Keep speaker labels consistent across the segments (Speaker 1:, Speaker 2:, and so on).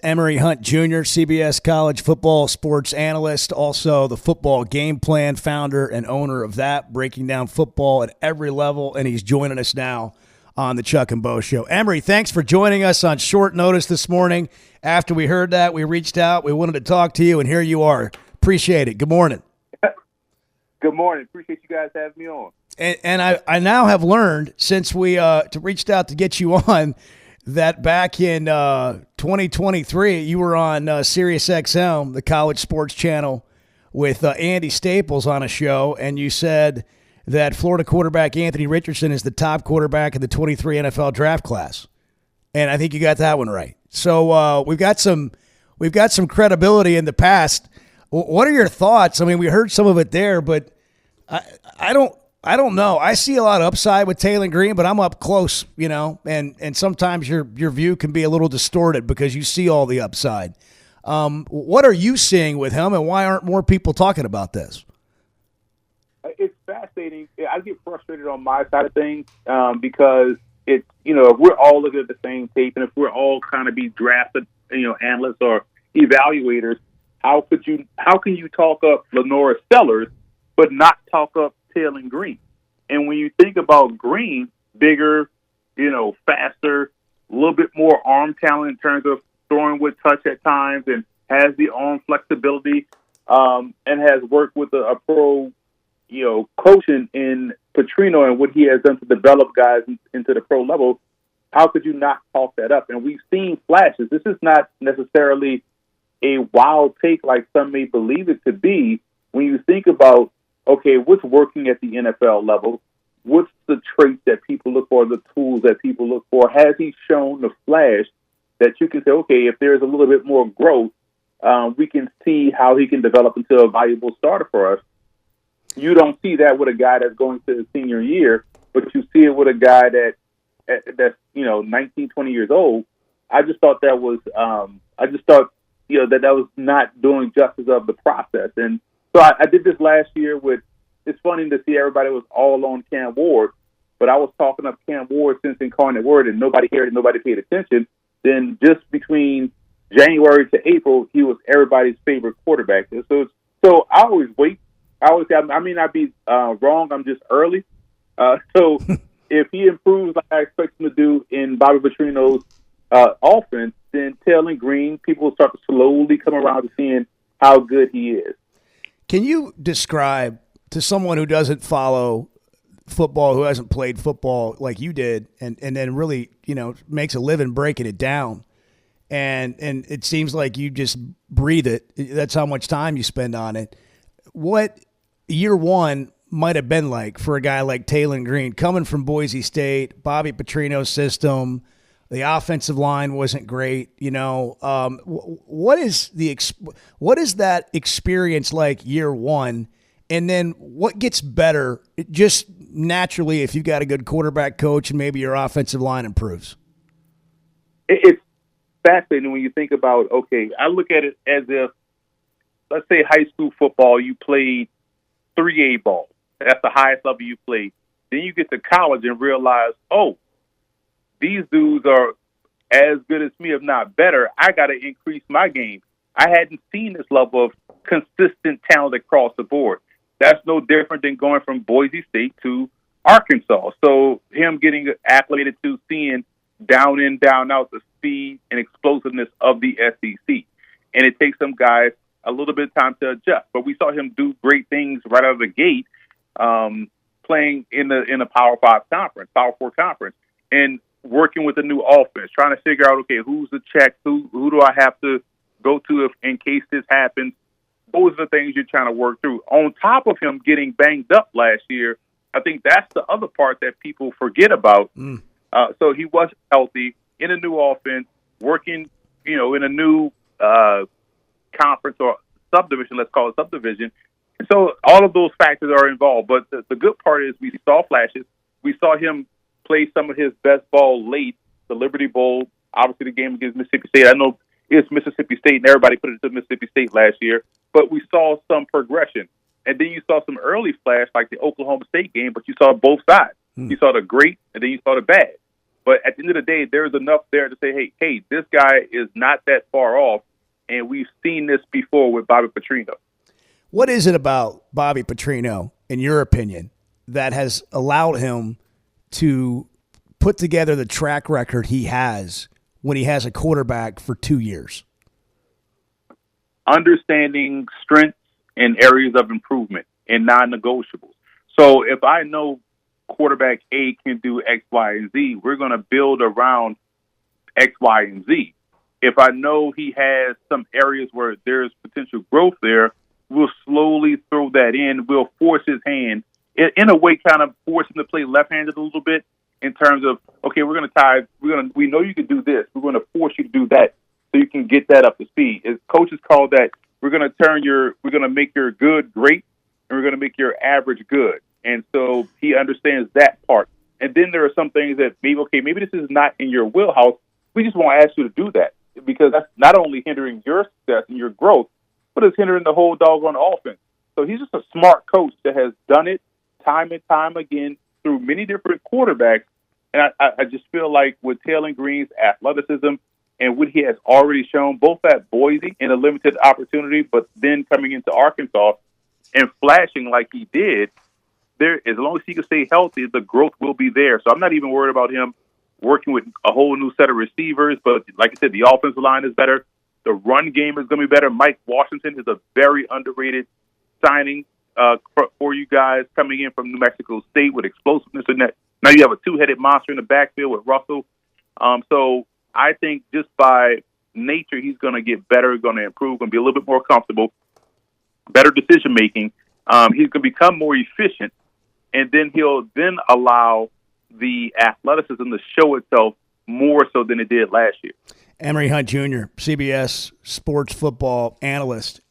Speaker 1: Emory Hunt Jr., CBS college football sports analyst, also the football game plan founder and owner of that, breaking down football at every level, and he's joining us now on the Chuck and Bo Show. Emory, thanks for joining us on short notice this morning. After we heard that, we reached out, we wanted to talk to you, and here you are. Appreciate it. Good morning.
Speaker 2: Good morning. Appreciate you guys having me on.
Speaker 1: And I now have learned, since we reached out to get you on, that back in 2023, you were on Sirius XM, the college sports channel, with Andy Staples on a show, and you said that Florida quarterback Anthony Richardson is the top quarterback in the 23 NFL draft class. And I think you got that one right. So we've got some credibility in the past. What are your thoughts? I mean, we heard some of it there, but I don't know. I see a lot of upside with Taylen Green, but I'm up close, and sometimes your view can be a little distorted because you see all the upside. What are you seeing with him, and why aren't more people talking about this?
Speaker 2: It's fascinating. I get frustrated on my side of things because it's, if we're all looking at the same tape and if we're all kind of be drafted, analysts or evaluators, how can you talk up LaNorris Sellers but not talk up Taylen Green? And when you think about Green, bigger, faster, a little bit more arm talent in terms of throwing with touch at times, and has the arm flexibility, and has worked with a pro, coaching in Petrino and what he has done to develop guys into the pro level. How could you not talk that up? And we've seen flashes. This is not necessarily a wild take like some may believe it to be. When you think about, okay, what's working at the NFL level? What's the traits that people look for, the tools that people look for? Has he shown the flash that you can say, okay, if there's a little bit more growth, we can see how he can develop into a valuable starter for us? You don't see that with a guy that's going to his senior year, but you see it with a guy that's 19, 20 years old. I just thought that was that was not doing justice of the process. And so I did this last year with, it's funny to see everybody was all on Cam Ward, but I was talking up Cam Ward since Incarnate Word and nobody cared and nobody paid attention. Then just between January to April, he was everybody's favorite quarterback. So I always wait. I may not be wrong. I'm just early. So if he improves like I expect him to do in Bobby Petrino's offense, then Taylen Green, people will start to slowly come around to seeing how good he is.
Speaker 1: Can you describe to someone who doesn't follow football, who hasn't played football like you did, and then really, makes a living breaking it down, and it seems like you just breathe it. That's how much time you spend on it. What year one might have been like for a guy like Taylen Green, coming from Boise State, Bobby Petrino's system. The offensive line wasn't great, What is that experience like year one? And then what gets better just naturally if you've got a good quarterback coach and maybe your offensive line improves?
Speaker 2: It's fascinating when you think about, okay, I look at it as if, let's say high school football, you played 3A ball. That's the highest level you played. Then you get to college and realize, oh, these dudes are as good as me, if not better. I got to increase my game. I hadn't seen this level of consistent talent across the board. That's no different than going from Boise State to Arkansas. So him getting acclimated to seeing down in, down out the speed and explosiveness of the SEC. And it takes some guys a little bit of time to adjust. But we saw him do great things right out of the gate, playing in a Power 5 conference, Power 4 conference, and working with a new offense, trying to figure out, okay, who's the check, who do I have to go to if in case this happens. Those are the things you're trying to work through. On top of him getting banged up last year, I think that's the other part that people forget about. So he was healthy in a new offense, working, in a new conference or subdivision, let's call it subdivision. So all of those factors are involved. But the good part is we saw flashes. We saw him play some of his best ball late, the Liberty Bowl, obviously the game against Mississippi State. I know it's Mississippi State, and everybody put it to Mississippi State last year, but we saw some progression. And then you saw some early flash like the Oklahoma State game, but you saw both sides. You saw the great, and then you saw the bad. But at the end of the day, there's enough there to say, hey, this guy is not that far off, and we've seen this before with Bobby Petrino.
Speaker 1: What is it about Bobby Petrino, in your opinion, that has allowed him to put together the track record he has when he has a quarterback for 2 years?
Speaker 2: Understanding strengths and areas of improvement and non-negotiables. So if I know quarterback A can do X, Y, and Z, we're going to build around X, Y, and Z. If I know he has some areas where there's potential growth there, we'll slowly throw that in. We'll force his hand, in a way, kind of force him to play left-handed a little bit in terms of, okay, we know you can do this. We're going to force you to do that so you can get that up to speed. As coaches call that, we're going to make your good great, and we're going to make your average good. And so he understands that part. And then there are some things that maybe this is not in your wheelhouse. We just won't ask you to do that, because that's not only hindering your success and your growth, but it's hindering the whole doggone offense. So he's just a smart coach that has done it time and time again through many different quarterbacks. And I just feel like with Taylen Green's athleticism and what he has already shown, both at Boise in a limited opportunity, but then coming into Arkansas and flashing like he did, as long as he can stay healthy, the growth will be there. So I'm not even worried about him working with a whole new set of receivers. But like I said, the offensive line is better. The run game is going to be better. Mike Washington is a very underrated signing for you guys coming in from New Mexico State with explosiveness in that. Now you have a two-headed monster in the backfield with Russell. So I think just by nature, he's going to get better, going to improve, going to be a little bit more comfortable, better decision-making. He's going to become more efficient. And then he'll allow the athleticism to show itself more so than it did last year.
Speaker 1: Emory Hunt Jr., CBS sports football analyst,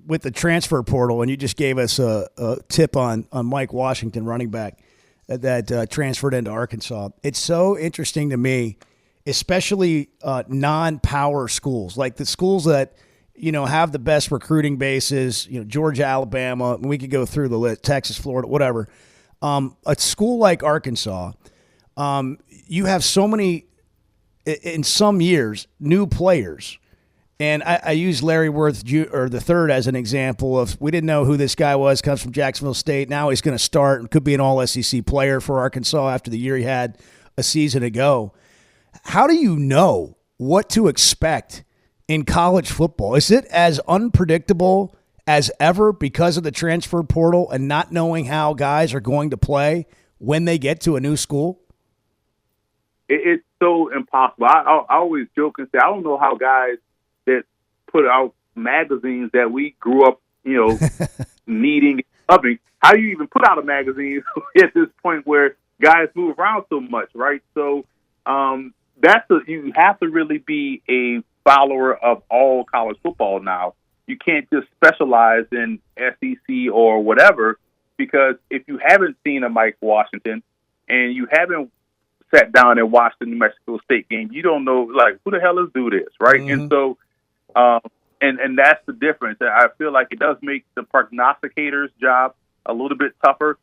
Speaker 1: with the transfer portal, and you just gave us a tip on Mike Washington, running back, that transferred into Arkansas. It's so interesting to me, especially non-power schools, like the schools that have the best recruiting bases, Georgia, Alabama, and we could go through the list, Texas, Florida, whatever. A school like Arkansas, you have so many, in some years, new players. And I use Larry Worth the third as an example of, we didn't know who this guy was, comes from Jacksonville State. Now he's going to start and could be an all-SEC player for Arkansas after the year he had a season ago. How do you know what to expect in college football? Is it as unpredictable as ever because of the transfer portal and not knowing how guys are going to play when they get to a new school?
Speaker 2: It's so impossible. I always joke and say, I don't know how guys that put out magazines that we grew up, needing, loving, how do you even put out a magazine at this point where guys move around so much, right? So you have to really be a follower of all college football now. You can't just specialize in SEC or whatever, because if you haven't seen a Mike Washington and you haven't sat down and watched the New Mexico State game, you don't know, like, who the hell is do this, right? Mm-hmm. And so, and that's the difference. I feel like it does make the prognosticator's job a little bit tougher.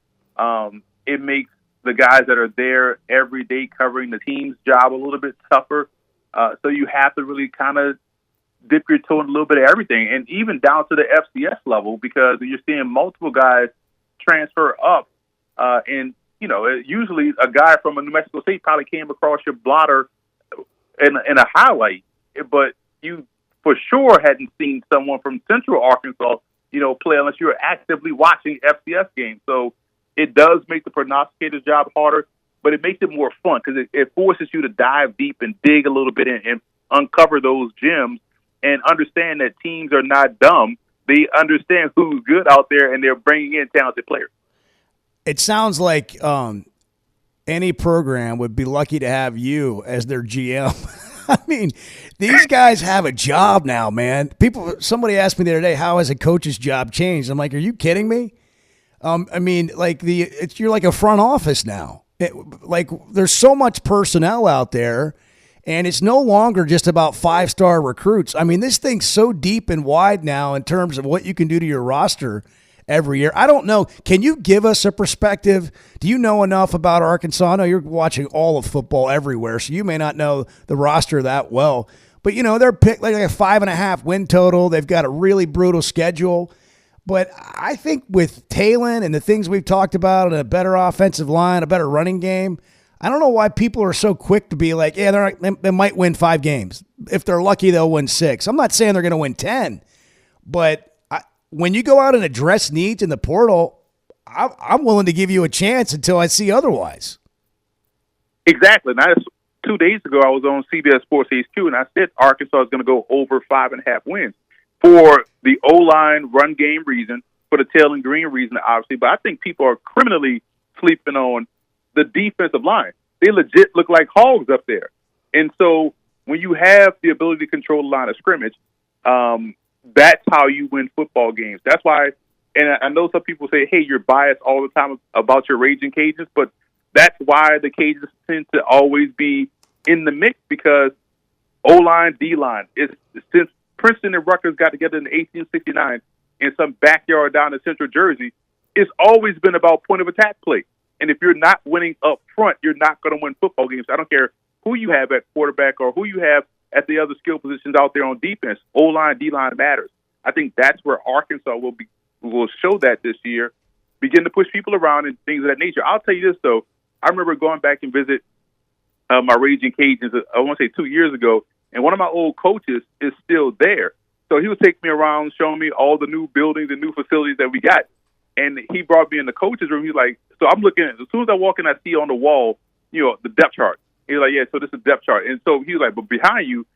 Speaker 2: It makes the guys that are there every day covering the team's job a little bit tougher. So you have to really kind of dip your toe in a little bit of everything, and even down to the FCS level, because you're seeing multiple guys transfer up. And, usually a guy from a New Mexico State probably came across your blotter in a highlight, but you for sure hadn't seen someone from Central Arkansas, play unless you're actively watching FCS games. So it does make the prognosticator's job harder, but it makes it more fun because it forces you to dive deep and dig a little bit and uncover those gems and understand that teams are not dumb. They understand who's good out there, and they're bringing in talented players.
Speaker 1: It sounds like any program would be lucky to have you as their GM. I mean, these guys have a job now, man. Somebody asked me the other day, how has a coach's job changed? I'm like, are you kidding me? I mean, like you're like a front office now. There's so much personnel out there, and it's no longer just about 5-star recruits. I mean, this thing's so deep and wide now in terms of what you can do to your roster. every year. I don't know. Can you give us a perspective? Do you know enough about Arkansas? I know you're watching all of football everywhere, so you may not know the roster that well. But, they're picked like a 5.5 win total. They've got a really brutal schedule. But I think with Taylen and the things we've talked about and a better offensive line, a better running game, I don't know why people are so quick to be like, yeah, they might win 5 games. If they're lucky, they'll win 6. I'm not saying they're going to win 10. But when you go out and address needs in the portal, I'm willing to give you a chance until I see otherwise.
Speaker 2: Exactly. Now, 2 days ago, I was on CBS Sports HQ, and I said Arkansas is going to go over 5.5 wins for the O-line run game reason, for the Taylen Green reason, obviously. But I think people are criminally sleeping on the defensive line. They legit look like hogs up there. And so when you have the ability to control the line of scrimmage, that's how you win football games. That's why, and I know some people say, hey, you're biased all the time about your Raging Cajuns, but that's why the Cajuns tend to always be in the mix, because O-line, D-line, since Princeton and Rutgers got together in 1869 in some backyard down in Central Jersey, it's always been about point of attack play. And if you're not winning up front, you're not going to win football games. I don't care who you have at quarterback or who you have at the other skill positions out there on defense. O-line, D-line matters. I think that's where Arkansas will show that this year, begin to push people around and things of that nature. I'll tell you this, though. I remember going back and visit my Raging Cajuns, I want to say 2 years ago, and one of my old coaches is still there. So he would take me around, showing me all the new buildings and new facilities that we got. And he brought me in the coach's room. He's like, so I'm looking at, as soon as I walk in, I see on the wall, the depth chart. He's like, yeah, so this is depth chart. And so he was like, but behind you,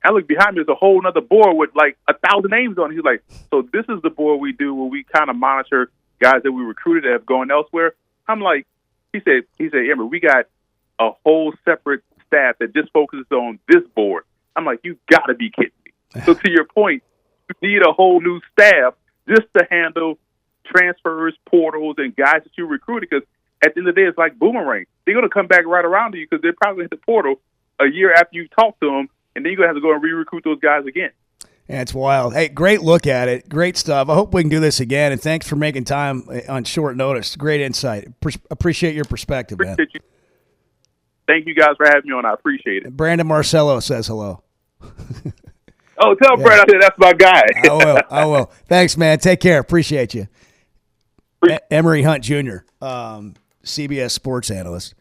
Speaker 2: I look behind me, there's a whole other board with like 1,000 names on it. He's like, so this is the board we do where we kind of monitor guys that we recruited that have gone elsewhere. I'm like, he said, Emory, we got a whole separate staff that just focuses on this board. I'm like, you got to be kidding me. So to your point, you need a whole new staff just to handle transfers, portals, and guys that you recruited, because at the end of the day, it's like boomerang. They're going to come back right around to you because they're probably hit the portal a year after you talk to them, and then you're going to have to go and re-recruit those guys again.
Speaker 1: Yeah, it's wild. Hey, great look at it. Great stuff. I hope we can do this again, and thanks for making time on short notice. Great insight. Appreciate your perspective, man.
Speaker 2: You. Thank you guys for having me on. I appreciate it.
Speaker 1: Brandon Marcello says hello.
Speaker 2: Oh, tell Brad I said that's my guy.
Speaker 1: I will. Thanks, man. Take care. Appreciate you. Emory Hunt Jr., CBS sports analyst.